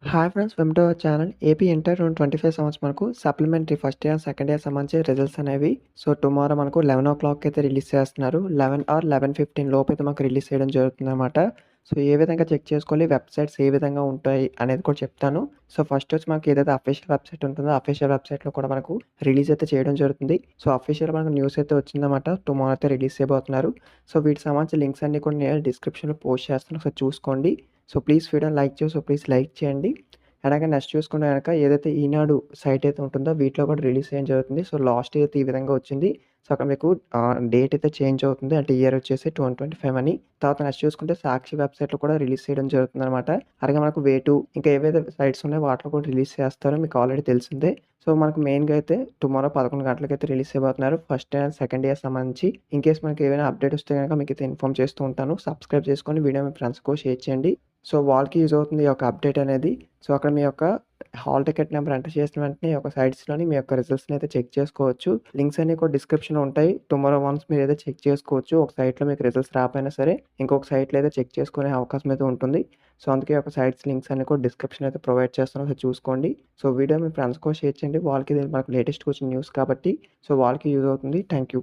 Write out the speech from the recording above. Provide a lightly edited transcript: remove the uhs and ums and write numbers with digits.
Hi friends, welcome to our channel. AP inter 2025 సంవత్సరం మనకు supplementary first year, second year సంబంధించి results అనేవి tomorrow మనకు 11:00 అయితే రిలీజ్ చేస్తున్నారు. 11 ఆర్ 11:15 లోపైతే మాకు రిలీజ్ చేయడం జరుగుతుందనమాట. ఏ విధంగా చెక్ చేసుకోవాలి, వెబ్‌సైట్స్ ఏ విధంగా ఉంటాయి అనేది కూడా చెప్తాను. ఫస్ట్ వచ్చి మనకి ఏదైతే అఫీషియల్ వెబ్‌సైట్ ఉంటుందో, అఫీషియల్ వెబ్‌సైట్‌లో కూడా మనకు రిలీజ్ అయితే చేయడం జరుగుతుంది. అఫీషియల్‌గా మనకు న్యూస్ అయితే వచ్చిందన్నమాట. టుమారో అయితే రిలీజ్ చేయబోతున్నారు. వీటికి సంబంధించిన లింక్స్ అన్నీ కూడా నేను డిస్క్రిప్షన్‌లో పోస్ట్ చేస్తాను. చూసుకోండి. ప్లీజ్ వీడియోని లైక్ చేసి ప్లీజ్ లైక్ చేయండి. అలాగే నెక్స్ట్ చూసుకుంటే గనక ఏదైతే ఈనాడు సైట్ అయితే ఉంటుందో వీటిలో కూడా రిలీజ్ చేయడం జరుగుతుంది. లాస్ట్ ఇయర్ అయితే ఈ విధంగా వచ్చింది. అక్కడ మీకు డేట్ అయితే చేంజ్ అవుతుంది. అంటే ఇయర్ వచ్చేసి 2025 అని. తర్వాత నెక్స్ట్ చూసుకుంటే సాక్షి వెబ్‌సైట్‌లో కూడా రిలీజ్ చేయడం జరుగుతుందనమాట. అలాగే మనకు వే2 ఇంకా ఏవైతే సైట్స్ ఉన్నాయో వాటిలో కూడా రిలీజ్ చేస్తారో మీకు ఆల్రెడీ తెలిసిందే. మనకు మెయిన్‌గా అయితే టుమారో 11 గంటలకైతే రిలీజ్ చేయబోతున్నారు. ఫస్ట్ ఇయర్, సెకండ్ ఇయర్ సంబంధించి. ఇన్‌కేస్ మనకి ఏమైనా అప్డేట్ వస్తే గనక మీకైతే ఇన్ఫార్మ్ చేస్తూ ఉంటాను. సబ్స్క్రైబ్ చేసుకొని వీడియో మీ ఫ్రెండ్స్‌కి కూడా షేర్ చేయండి. వాళ్ళకి యూజ్ అవుతుంది ఈ యొక్క అప్డేట్ అనేది. అక్కడ మీ యొక్క హాల్ టికెట్ నెంబర్ ఎంటర్ చేసిన వెంటనే ఈ యొక్క సైట్స్‌లోని మీ యొక్క రిజల్ట్స్‌ని అయితే చెక్ చేసుకోవచ్చు. లింక్స్ అన్నీ కూడా డిస్క్రిప్షన్‌లో ఉంటాయి. టుమారో వన్స్ మీరైతే చెక్ చేసుకోవచ్చు. ఒక సైట్‌లో మీకు రిజల్ట్స్ రాకపోయినా సరే, ఇంకొక సైట్‌లో అయితే చెక్ చేసుకునే అవకాశం అయితే ఉంటుంది. అందుకే ఒక సైట్స్ లింక్స్ అన్నీ కూడా డిస్క్రిప్షన్ అయితే ప్రొవైడ్ చేస్తాను. చూసుకోండి. వీడియో మీ ఫ్రెండ్స్ కూడా షేర్ చేయండి. వాళ్ళకి ఇది మనకు లేటెస్ట్‌గా వచ్చిన న్యూస్ కాబట్టి వాళ్ళకి యూజ్ అవుతుంది. Thank you.